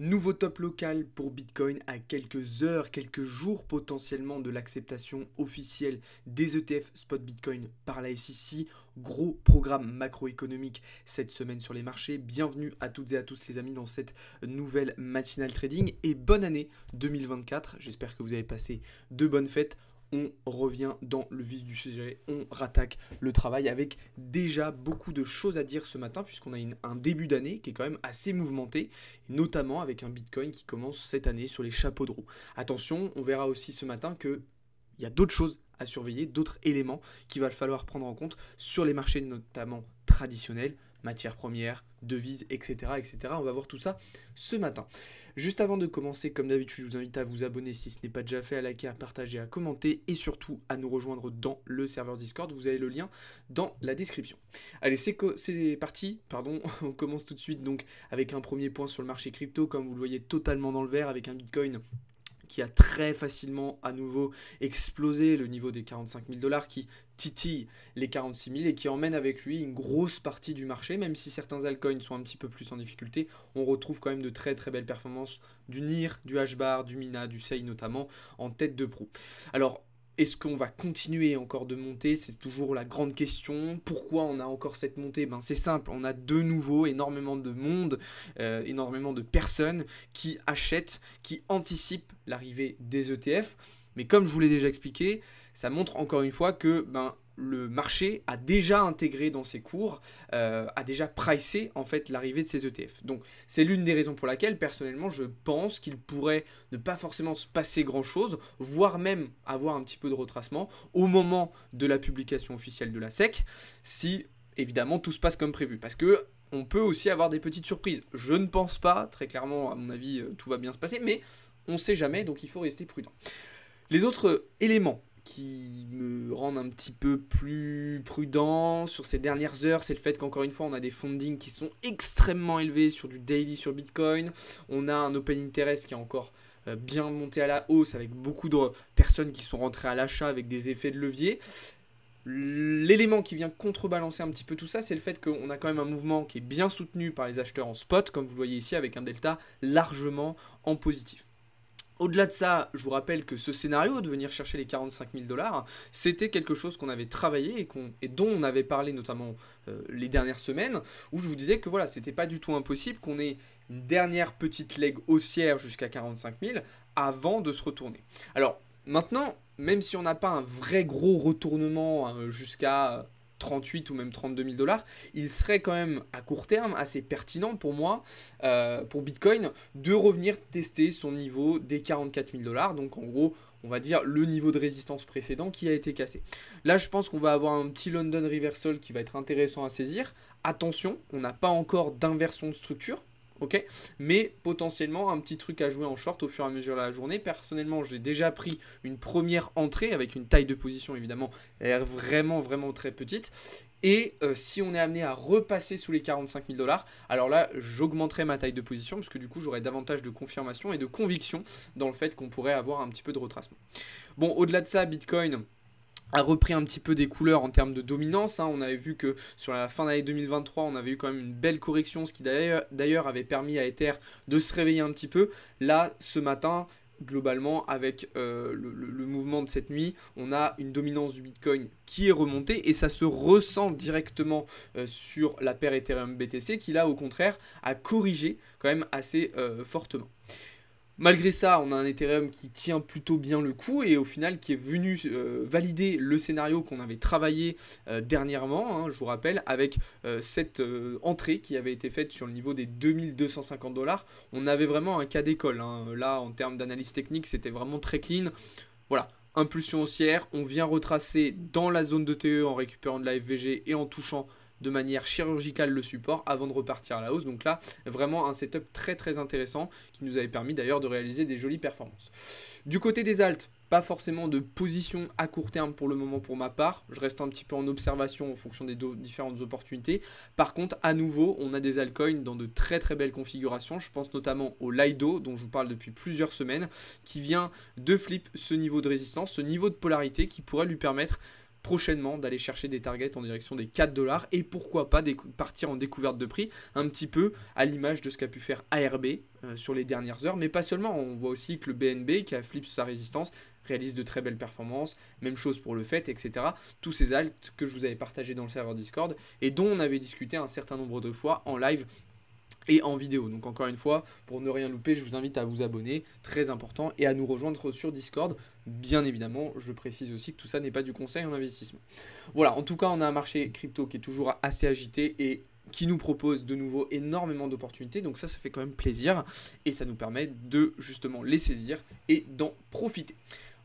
Nouveau top local pour Bitcoin à quelques heures, quelques jours potentiellement de l'acceptation officielle des ETF Spot Bitcoin par la SEC. Gros programme macroéconomique cette semaine sur les marchés. Bienvenue à toutes et à tous les amis dans cette nouvelle matinale trading et bonne année 2024. J'espère que vous avez passé de bonnes fêtes. On revient dans le vif du sujet, on rattaque le travail avec déjà beaucoup de choses à dire ce matin puisqu'on a un début d'année qui est quand même assez mouvementé, et notamment avec un Bitcoin qui commence cette année sur les chapeaux de roue. Attention, on verra aussi ce matin qu'il y a d'autres choses à surveiller, d'autres éléments qu'il va falloir prendre en compte sur les marchés notamment traditionnels, matières premières, devises, etc., etc. On va voir tout ça ce matin. Juste avant de commencer, comme d'habitude, je vous invite à vous abonner si ce n'est pas déjà fait, à liker, à partager, à commenter et surtout à nous rejoindre dans le serveur Discord. Vous avez le lien dans la description. Allez, c'est parti, pardon, on commence tout de suite donc avec un premier point sur le marché crypto, comme vous le voyez totalement dans le vert avec un Bitcoin qui a très facilement à nouveau explosé le niveau des 45 000 $ qui titille les 46 000 et qui emmène avec lui une grosse partie du marché, même si certains altcoins sont un petit peu plus en difficulté, on retrouve quand même de très très belles performances du NIR, du HBAR, du MINA, du SEI notamment en tête de proue. Alors, est-ce qu'on va continuer encore de monter? C'est toujours la grande question. Pourquoi on a encore cette montée? C'est simple, on a de nouveau énormément de monde, énormément de personnes qui achètent, qui anticipent l'arrivée des ETF. Mais comme je vous l'ai déjà expliqué, ça montre encore une fois que le marché a déjà intégré dans ses cours, a déjà pricé en fait l'arrivée de ces ETF. Donc c'est l'une des raisons pour laquelle personnellement je pense qu'il pourrait ne pas forcément se passer grand chose, voire même avoir un petit peu de retracement au moment de la publication officielle de la SEC, si évidemment tout se passe comme prévu. Parce que on peut aussi avoir des petites surprises. Je ne pense pas, très clairement à mon avis tout va bien se passer, mais on ne sait jamais, donc il faut rester prudent. Les autres éléments qui me rendent un petit peu plus prudent sur ces dernières heures, c'est le fait qu'encore une fois, on a des fundings qui sont extrêmement élevés sur du daily sur Bitcoin. On a un open interest qui est encore bien monté à la hausse avec beaucoup de personnes qui sont rentrées à l'achat avec des effets de levier. L'élément qui vient contrebalancer un petit peu tout ça, c'est le fait qu'on a quand même un mouvement qui est bien soutenu par les acheteurs en spot, comme vous le voyez ici, avec un delta largement en positif. Au-delà de ça, je vous rappelle que ce scénario de venir chercher les 45 000 $, c'était quelque chose qu'on avait travaillé et dont on avait parlé notamment les dernières semaines, où je vous disais que voilà, c'était pas du tout impossible qu'on ait une dernière petite leg haussière jusqu'à 45 000 avant de se retourner. Alors maintenant, même si on n'a pas un vrai gros retournement jusqu'à 38 ou même 32 000 $, il serait quand même à court terme assez pertinent pour moi, pour Bitcoin, de revenir tester son niveau des 44 000 $. Donc en gros, on va dire le niveau de résistance précédent qui a été cassé. Là, je pense qu'on va avoir un petit London Reversal qui va être intéressant à saisir. Attention, on n'a pas encore d'inversion de structure. Ok, mais potentiellement un petit truc à jouer en short au fur et à mesure de la journée. Personnellement, j'ai déjà pris une première entrée avec une taille de position évidemment vraiment très petite. Et si on est amené à repasser sous les 45 000 $, alors là, j'augmenterai ma taille de position parce que du coup, j'aurai davantage de confirmation et de conviction dans le fait qu'on pourrait avoir un petit peu de retracement. Bon, au-delà de ça, Bitcoin a repris un petit peu des couleurs en termes de dominance. On avait vu que sur la fin d'année 2023, on avait eu quand même une belle correction, ce qui d'ailleurs avait permis à Ether de se réveiller un petit peu. Là, ce matin, globalement, avec le mouvement de cette nuit, on a une dominance du Bitcoin qui est remontée et ça se ressent directement sur la paire Ethereum BTC qui là, au contraire, a corrigé quand même assez fortement. Malgré ça, on a un Ethereum qui tient plutôt bien le coup et au final qui est venu valider le scénario qu'on avait travaillé dernièrement, je vous rappelle, avec cette entrée qui avait été faite sur le niveau des 2250 $. On avait vraiment un cas d'école. Là, en termes d'analyse technique, c'était vraiment très clean. Voilà, impulsion haussière, on vient retracer dans la zone de TE en récupérant de la FVG et en touchant de manière chirurgicale le support avant de repartir à la hausse. Donc là, vraiment un setup très intéressant qui nous avait permis d'ailleurs de réaliser des jolies performances. Du côté des alts, pas forcément de position à court terme pour le moment pour ma part. Je reste un petit peu en observation en fonction des différentes opportunités. Par contre, à nouveau, on a des altcoins dans de très belles configurations. Je pense notamment au Lido, dont je vous parle depuis plusieurs semaines, qui vient de flip ce niveau de résistance, ce niveau de polarité qui pourrait lui permettre prochainement d'aller chercher des targets en direction des 4 dollars et pourquoi pas partir en découverte de prix un petit peu à l'image de ce qu'a pu faire ARB sur les dernières heures, mais pas seulement. On voit aussi que le BNB qui a flippé sa résistance réalise de très belles performances, même chose pour le FET, etc. Tous ces alts que je vous avais partagés dans le serveur Discord et dont on avait discuté un certain nombre de fois en live et en vidéo. Donc encore une fois, pour ne rien louper, je vous invite à vous abonner, très important, et à nous rejoindre sur Discord. Bien évidemment, je précise aussi que tout ça n'est pas du conseil en investissement. Voilà, en tout cas, on a un marché crypto qui est toujours assez agité et qui nous propose de nouveau énormément d'opportunités. Donc ça fait quand même plaisir et ça nous permet de justement les saisir et d'en profiter.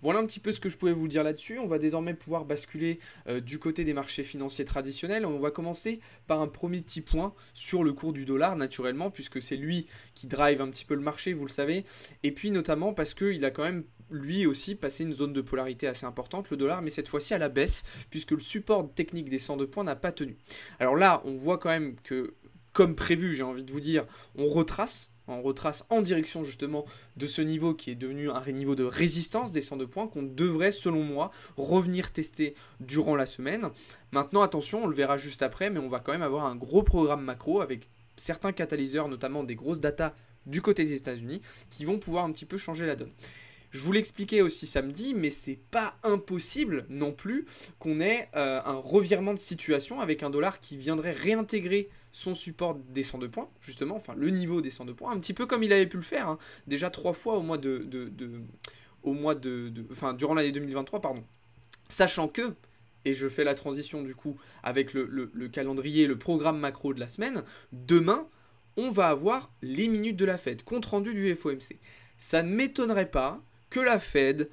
Voilà un petit peu ce que je pouvais vous dire là-dessus. On va désormais pouvoir basculer du côté des marchés financiers traditionnels. On va commencer par un premier petit point sur le cours du dollar, naturellement, puisque c'est lui qui drive un petit peu le marché, vous le savez. Et puis notamment parce qu'il a quand même, lui aussi, passé une zone de polarité assez importante, le dollar, mais cette fois-ci à la baisse, puisque le support technique des 102 points n'a pas tenu. Alors là, on voit quand même que, comme prévu, j'ai envie de vous dire, on retrace en direction justement de ce niveau qui est devenu un niveau de résistance des 102 points qu'on devrait, selon moi, revenir tester durant la semaine. Maintenant, attention, on le verra juste après, mais on va quand même avoir un gros programme macro avec certains catalyseurs, notamment des grosses datas du côté des États-Unis, qui vont pouvoir un petit peu changer la donne. Je vous l'expliquais aussi samedi, mais c'est pas impossible non plus qu'on ait un revirement de situation avec un dollar qui viendrait réintégrer son support des 102 points, justement, enfin le niveau des 102 points, un petit peu comme il avait pu le faire, hein, déjà 3 fois durant l'année 2023, pardon. Sachant que, et je fais la transition du coup avec le calendrier, le programme macro de la semaine, demain, on va avoir les minutes de la Fed, compte rendu du FOMC. Ça ne m'étonnerait pas que la Fed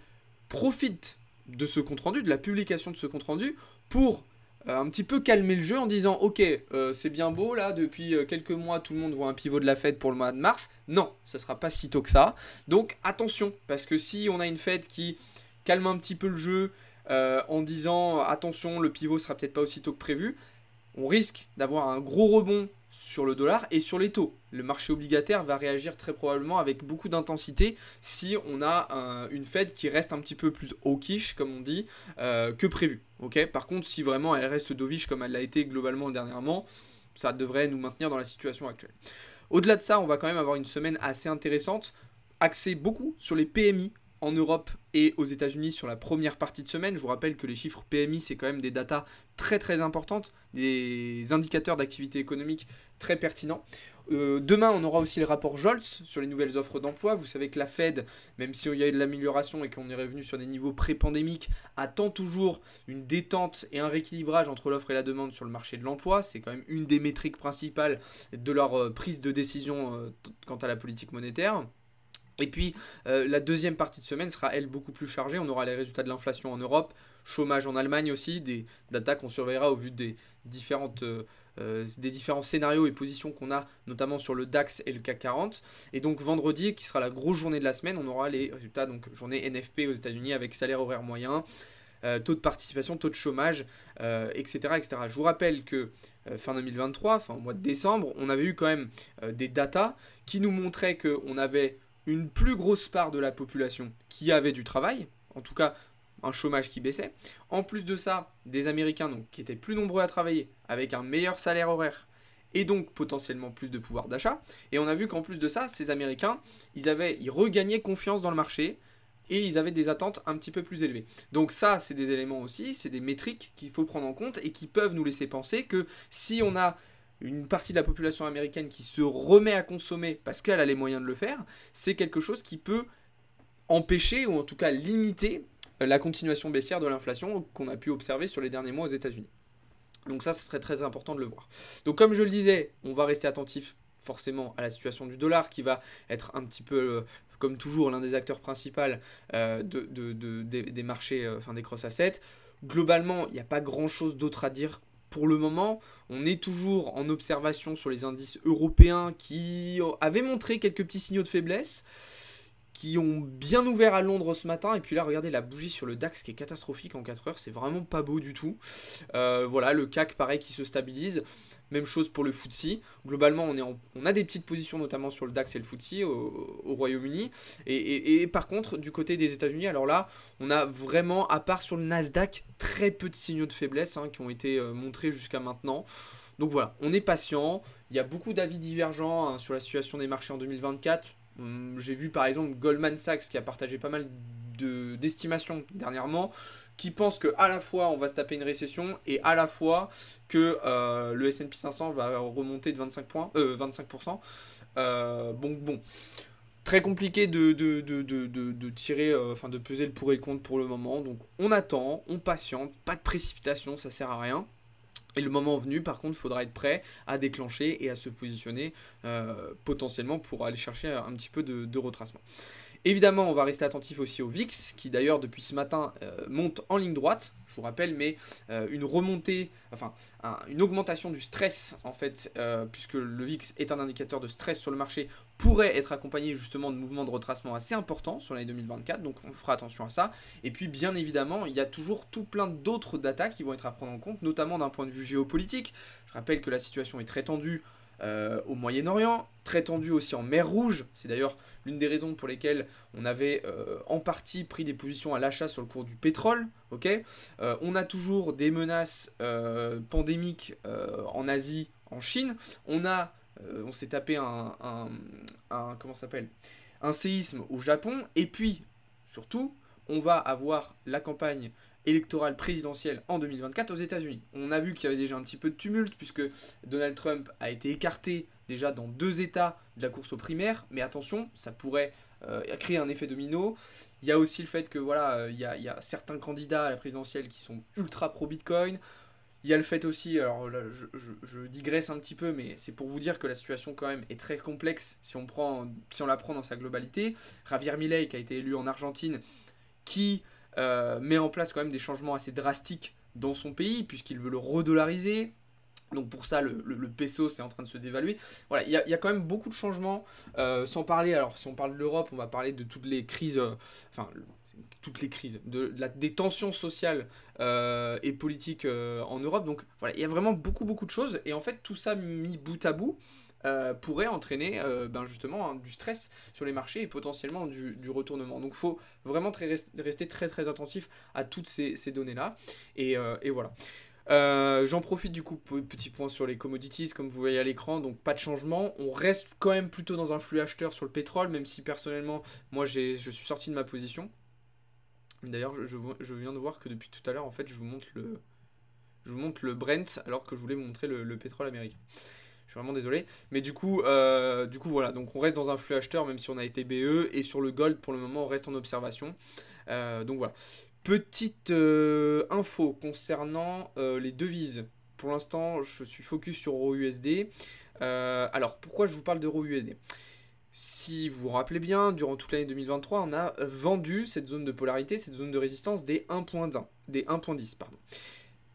profite de ce compte rendu, de la publication de ce compte rendu, pour un petit peu calmer le jeu en disant ok, c'est bien beau là, depuis quelques mois tout le monde voit un pivot de la Fed pour le mois de mars. Non, ce ne sera pas si tôt que ça. Donc attention, parce que si on a une Fed qui calme un petit peu le jeu en disant attention, le pivot sera peut-être pas aussi tôt que prévu, on risque d'avoir un gros rebond sur le dollar et sur les taux. Le marché obligataire va réagir très probablement avec beaucoup d'intensité si on a une Fed qui reste un petit peu plus hawkish, comme on dit, que prévu. Okay, par contre, si vraiment elle reste dovish comme elle l'a été globalement dernièrement, ça devrait nous maintenir dans la situation actuelle. Au-delà de ça, on va quand même avoir une semaine assez intéressante, axée beaucoup sur les PMI en Europe et aux États-Unis sur la première partie de semaine. Je vous rappelle que les chiffres PMI, c'est quand même des datas très très importantes, des indicateurs d'activité économique très pertinents. Demain, on aura aussi le rapport Jolts sur les nouvelles offres d'emploi. Vous savez que la Fed, même s'il y a eu de l'amélioration et qu'on est revenu sur des niveaux pré-pandémiques, attend toujours une détente et un rééquilibrage entre l'offre et la demande sur le marché de l'emploi. C'est quand même une des métriques principales de leur prise de décision quant à la politique monétaire. Et puis la deuxième partie de semaine sera elle beaucoup plus chargée. On aura les résultats de l'inflation en Europe, chômage en Allemagne aussi, des datas qu'on surveillera au vu des différents scénarios et positions qu'on a notamment sur le DAX et le CAC 40. Et donc vendredi, qui sera la grosse journée de la semaine, on aura les résultats, donc journée NFP aux États-Unis avec salaire horaire moyen, taux de participation, taux de chômage, etc., etc. Je vous rappelle que fin 2023, fin au mois de décembre, on avait eu quand même des datas qui nous montraient qu'on avait une plus grosse part de la population qui avait du travail, en tout cas un chômage qui baissait. En plus de ça, des Américains donc, qui étaient plus nombreux à travailler, avec un meilleur salaire horaire, et donc potentiellement plus de pouvoir d'achat. Et on a vu qu'en plus de ça, ces Américains, ils regagnaient confiance dans le marché, et ils avaient des attentes un petit peu plus élevées. Donc ça, c'est des éléments aussi, c'est des métriques qu'il faut prendre en compte, et qui peuvent nous laisser penser que si on a une partie de la population américaine qui se remet à consommer parce qu'elle a les moyens de le faire, c'est quelque chose qui peut empêcher ou en tout cas limiter la continuation baissière de l'inflation qu'on a pu observer sur les derniers mois aux États-Unis. Donc ça serait très important de le voir. Donc comme je le disais, on va rester attentif forcément à la situation du dollar qui va être un petit peu, comme toujours, l'un des acteurs principaux des marchés, des cross assets. Globalement, il n'y a pas grand-chose d'autre à dire. Pour le moment, on est toujours en observation sur les indices européens qui avaient montré quelques petits signaux de faiblesse, qui ont bien ouvert à Londres ce matin. Et puis là, regardez la bougie sur le DAX qui est catastrophique en 4 heures. C'est vraiment pas beau du tout. Voilà, le CAC, pareil, qui se stabilise. Même chose pour le FTSE. Globalement, on a des petites positions, notamment sur le DAX et le FTSE au Royaume-Uni. Et par contre, du côté des États-Unis, alors là, on a vraiment, à part sur le Nasdaq, très peu de signaux de faiblesse qui ont été montrés jusqu'à maintenant. Donc voilà, on est patient. Il y a beaucoup d'avis divergents sur la situation des marchés en 2024. J'ai vu par exemple Goldman Sachs qui a partagé pas mal d'estimations dernièrement, qui pense que à la fois on va se taper une récession et à la fois que le S&P 500 va remonter de 25%. Bon, très compliqué de tirer, de peser le pour et le contre pour le moment. Donc on attend, on patiente, pas de précipitation, ça sert à rien. Et le moment venu, par contre, il faudra être prêt à déclencher et à se positionner potentiellement pour aller chercher un petit peu de retracement. Évidemment, on va rester attentif aussi au VIX, qui d'ailleurs depuis ce matin monte en ligne droite, je vous rappelle, mais une remontée, une augmentation du stress, en fait, puisque le VIX est un indicateur de stress sur le marché, pourrait être accompagné justement de mouvements de retracement assez importants sur l'année 2024, donc on fera attention à ça. Et puis bien évidemment, il y a toujours tout plein d'autres datas qui vont être à prendre en compte, notamment d'un point de vue géopolitique. Je rappelle que la situation est très tendue au Moyen-Orient, très tendu aussi en mer Rouge. C'est d'ailleurs l'une des raisons pour lesquelles on avait en partie pris des positions à l'achat sur le cours du pétrole. On a toujours des menaces pandémiques en Asie, en Chine. On s'est tapé un séisme au Japon. Et puis, surtout, on va avoir la campagne électorale présidentielle en 2024 aux États-Unis. On a vu qu'il y avait déjà un petit peu de tumulte puisque Donald Trump a été écarté déjà dans 2 États de la course aux primaires, mais attention, ça pourrait créer un effet domino. Il y a aussi le fait que voilà, il y a certains candidats à la présidentielle qui sont ultra pro-Bitcoin. Il y a le fait aussi, alors là je digresse un petit peu, mais c'est pour vous dire que la situation quand même est très complexe si on la prend dans sa globalité. Javier Milei qui a été élu en Argentine, qui met en place quand même des changements assez drastiques dans son pays, puisqu'il veut le redollariser. Donc pour ça, le peso, c'est en train de se dévaluer. Voilà, il y a quand même beaucoup de changements. Sans parler, alors si on parle de l'Europe, on va parler de toutes les crises, des tensions sociales et politiques en Europe. Donc voilà, il y a vraiment beaucoup de choses. Et en fait, tout ça mis bout à bout, pourrait entraîner justement du stress sur les marchés et potentiellement du retournement. Donc il faut vraiment rester très attentif à toutes ces données-là. Et voilà. J'en profite du coup, petit point sur les commodities, comme vous voyez à l'écran, donc pas de changement. On reste quand même plutôt dans un flux acheteur sur le pétrole, même si personnellement, moi je suis sorti de ma position. D'ailleurs, je viens de voir que depuis tout à l'heure, en fait, je vous montre le Brent, alors que je voulais vous montrer le pétrole américain. Je suis vraiment désolé. Mais du coup, voilà. Donc on reste dans un flux acheteur, même si on a été BE. Et sur le gold, pour le moment, on reste en observation. Donc voilà. Petite info concernant les devises. Pour l'instant, je suis focus sur EURUSD. Alors, pourquoi je vous parle d'EURUSD ? Si vous vous rappelez bien, durant toute l'année 2023, on a vendu cette zone de polarité, cette zone de résistance des 1.10.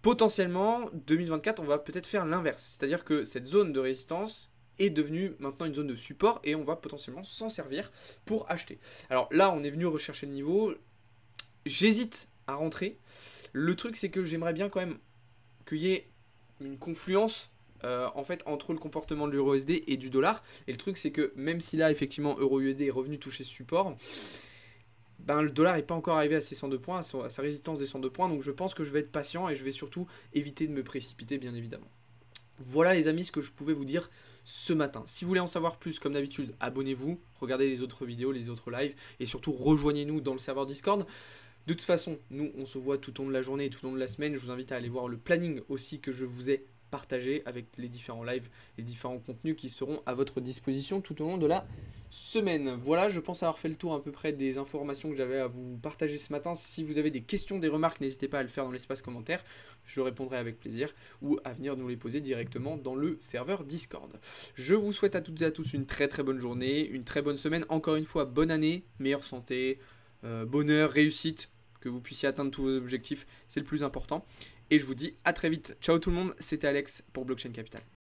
Potentiellement, 2024, on va peut-être faire l'inverse. C'est-à-dire que cette zone de résistance est devenue maintenant une zone de support et on va potentiellement s'en servir pour acheter. Alors là, on est venu rechercher le niveau. J'hésite à rentrer. Le truc, c'est que j'aimerais bien quand même qu'il y ait une confluence en fait entre le comportement de l'euro-USD et du dollar. Et le truc, c'est que même si là, effectivement, euro-USD est revenu toucher ce support, le dollar n'est pas encore arrivé à ses 102 points, à sa résistance des 102 points. Donc je pense que je vais être patient et je vais surtout éviter de me précipiter, bien évidemment. Voilà les amis, ce que je pouvais vous dire ce matin. Si vous voulez en savoir plus, comme d'habitude, abonnez-vous, regardez les autres vidéos, les autres lives, et surtout rejoignez-nous dans le serveur Discord. De toute façon, nous, on se voit tout au long de la journée et tout au long de la semaine. Je vous invite à aller voir le planning aussi que je vous ai partagé avec les différents lives, les différents contenus qui seront à votre disposition tout au long de la semaine. Voilà, je pense avoir fait le tour à peu près des informations que j'avais à vous partager ce matin. Si vous avez des questions, des remarques, n'hésitez pas à le faire dans l'espace commentaire. Je répondrai avec plaisir ou à venir nous les poser directement dans le serveur Discord. Je vous souhaite à toutes et à tous une très bonne journée, une très bonne semaine. Encore une fois, bonne année, meilleure santé, bonheur, réussite, que vous puissiez atteindre tous vos objectifs, c'est le plus important. Et je vous dis à très vite. Ciao tout le monde, c'était Alex pour Blockchain Capital.